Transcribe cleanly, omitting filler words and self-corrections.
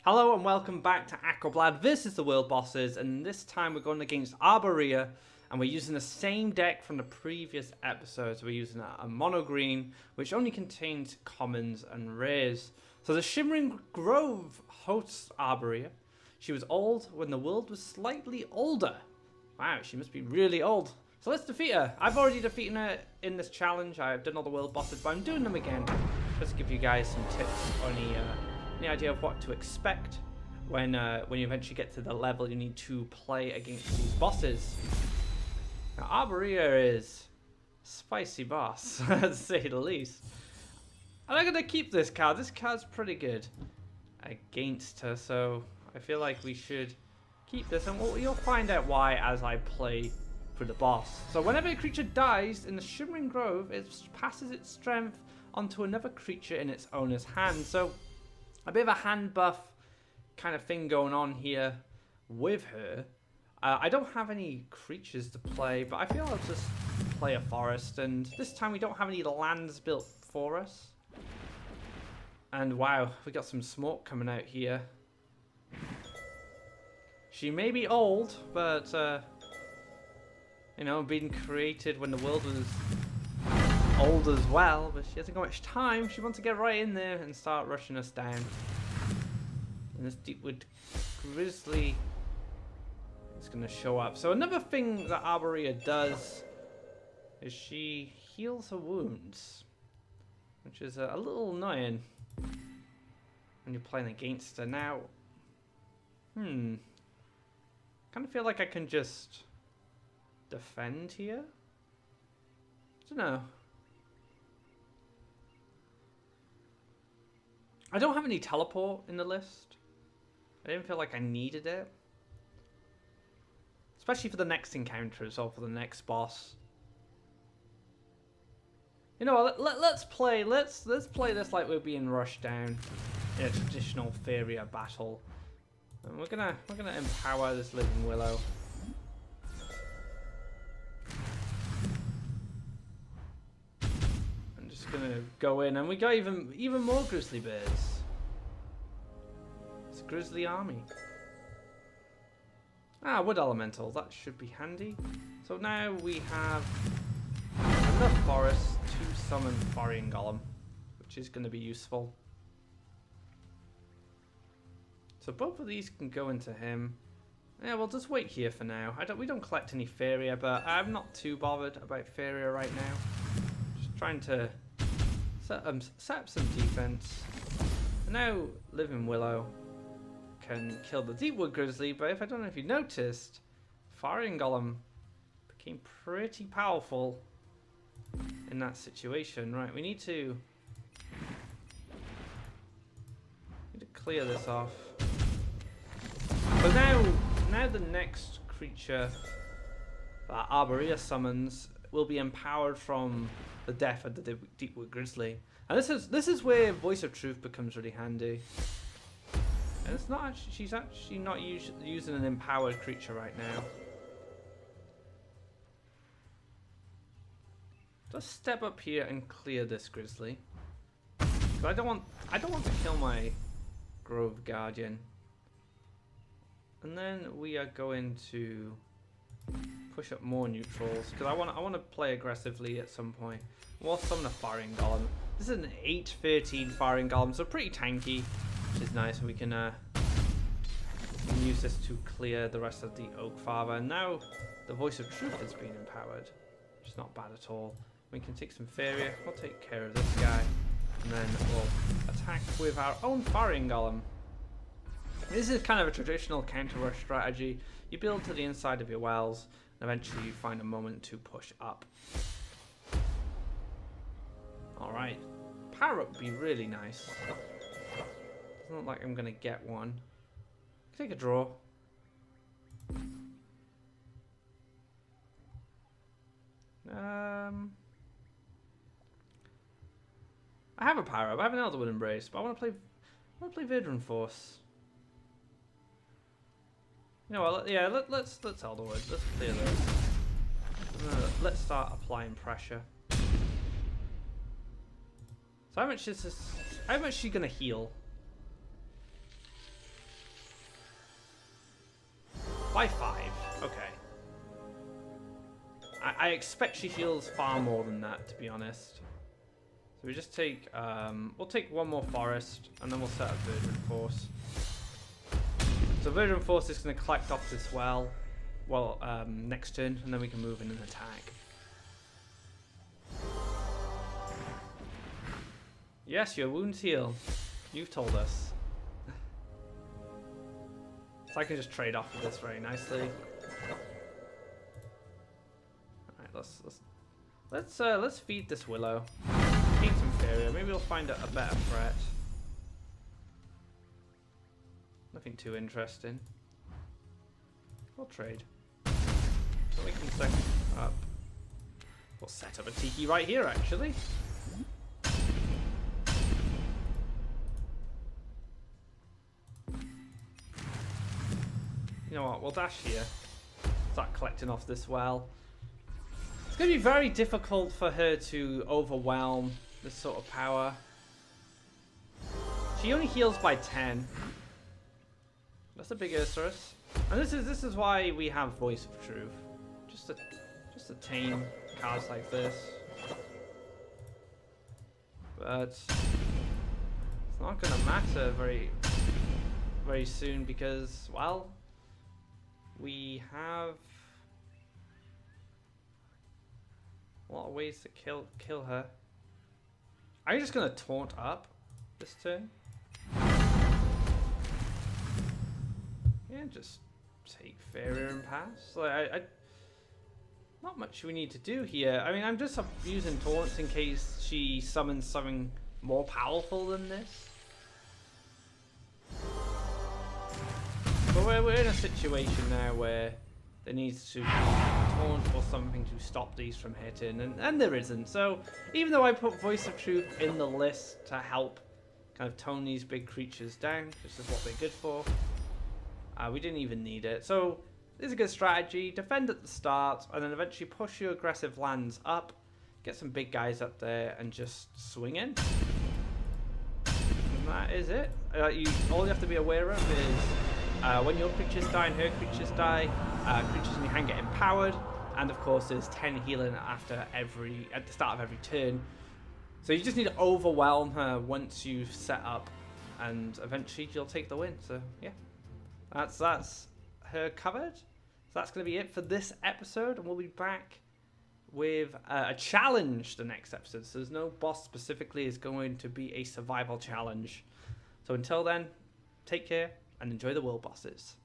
Hello and welcome back to Aquablad. This is the World Bosses, and this time we're going against Arboria, and we're using the same deck from the previous episodes. We're using a mono green, which only contains commons and rares. So the Shimmering Grove hosts Arboria. She was old when the world was slightly older. Wow, she must be really old. So let's defeat her. I've already defeated her in this challenge. I've done all the World Bosses, but I'm doing them again. Just to give you guys some tips on the idea of what to expect when you eventually get to the level you need to play against these bosses. Now, Arboria is a spicy boss, to say the least. And I'm going to keep this card. This card's pretty good against her, so I feel like we should keep this. And you'll find out why as I play through the boss. So whenever a creature dies in the Shimmering Grove, it passes its strength onto another creature in its owner's hand. So a bit of a hand buff kind of thing going on here with her. I don't have any creatures to play, but I feel I'll just play a forest. And this time we don't have any lands built for us. And wow, we got some smoke coming out here. She may be old, but you know, being created when the world was old as well, but she hasn't got much time. She wants to get right in there and start rushing us down. And this Deepwood Grizzly is going to show up. So another thing that Arboria does is she heals her wounds, which is a little annoying when you're playing against her. Now, kind of feel like I can just defend here. I don't know. I don't have any teleport in the list. I didn't feel like I needed it. Especially for the next encounters or for the next boss. You know, let's play this like we're being rushed down in a traditional Faeria battle. And we're gonna empower this Living Willow. Gonna go in, and we got even more grizzly bears. It's a grizzly army. Wood elemental, that should be handy. So now we have enough forest to summon Faeria Golem, which is going to be useful. So both of these can go into him. Yeah, we'll just wait here for now. We don't collect any Faeria, but I'm not too bothered about Faeria right now. Just trying to set up some defense. And now Living Willow can kill the Deepwood Grizzly, but I don't know if you noticed, Faeria Golem became pretty powerful in that situation. Right, we need to clear this off. So now the next creature that Arboria summons will be empowered from the death of the Deepwood Grizzly. And this is where Voice of Truth becomes really handy. And it's not actually, she's actually not using an empowered creature right now. Just step up here and clear this Grizzly. But I don't want to kill my Grove Guardian. And then we are going to push up more neutrals because I want to play aggressively at some point. We'll summon a Faeria Golem. This is an 8/13 Faeria Golem, so pretty tanky, which is nice. We can use this to clear the rest of the Oak Father. And now the Voice of Truth has been empowered, which is not bad at all. We can take some Faeria. We'll take care of this guy, and then we'll attack with our own Faeria Golem. This is kind of a traditional counter rush strategy. You build to the inside of your wells, and eventually you find a moment to push up. Alright. Power up would be really nice. Doesn't look like I'm going to get one. Take a draw. I have a power up. I have an Elderwood Embrace, but I want to play Vedran Force. You know what? Yeah, let's Elderwood. Let's clear this. Let's start applying pressure. So how much is this? How much is she gonna heal? By 5. Okay. I expect she heals far more than that, to be honest. So we just take, we'll take one more forest, and then we'll set up Verdant Force. So Verdant Force is going to collect off this well, next turn, and then we can move in and attack. Yes, your wounds heal. You've told us. So I can just trade off of this very nicely. Alright, let's feed this Willow. Eat some Faeria. Maybe we'll find a better threat. Nothing too interesting. We'll trade. So we can set up. We'll set up a Tiki right here, actually. You know what? We'll dash here. Start collecting off this well. It's going to be very difficult for her to overwhelm this sort of power. She only heals by 10. That's a big Ursurus. And this is why we have Voice of Truth. Just to tame cards like this. But it's not going to matter very soon because, well, we have a lot of ways to kill her. Are you just gonna taunt up this turn? Yeah, just take Faeria and pass. Like not much we need to do here. I mean, I'm just using taunts in case she summons something more powerful than this. But we're in a situation now where there needs to be taunt or something to stop these from hitting, and there isn't. So even though I put Voice of Truth in the list to help kind of tone these big creatures down, this is what they're good for, we didn't even need it. So this is a good strategy. Defend at the start, and then eventually push your aggressive lands up, get some big guys up there, and just swing in. And that is it. All you have to be aware of is when your creatures die and her creatures die, creatures in your hand get empowered, and of course there's 10 healing at the start of every turn. So you just need to overwhelm her once you've set up, and eventually you'll take the win. So yeah, that's her covered. So that's going to be it for this episode, and we'll be back with a challenge the next episode. So there's no boss specifically, it's going to be a survival challenge. So until then, take care and enjoy the world bosses.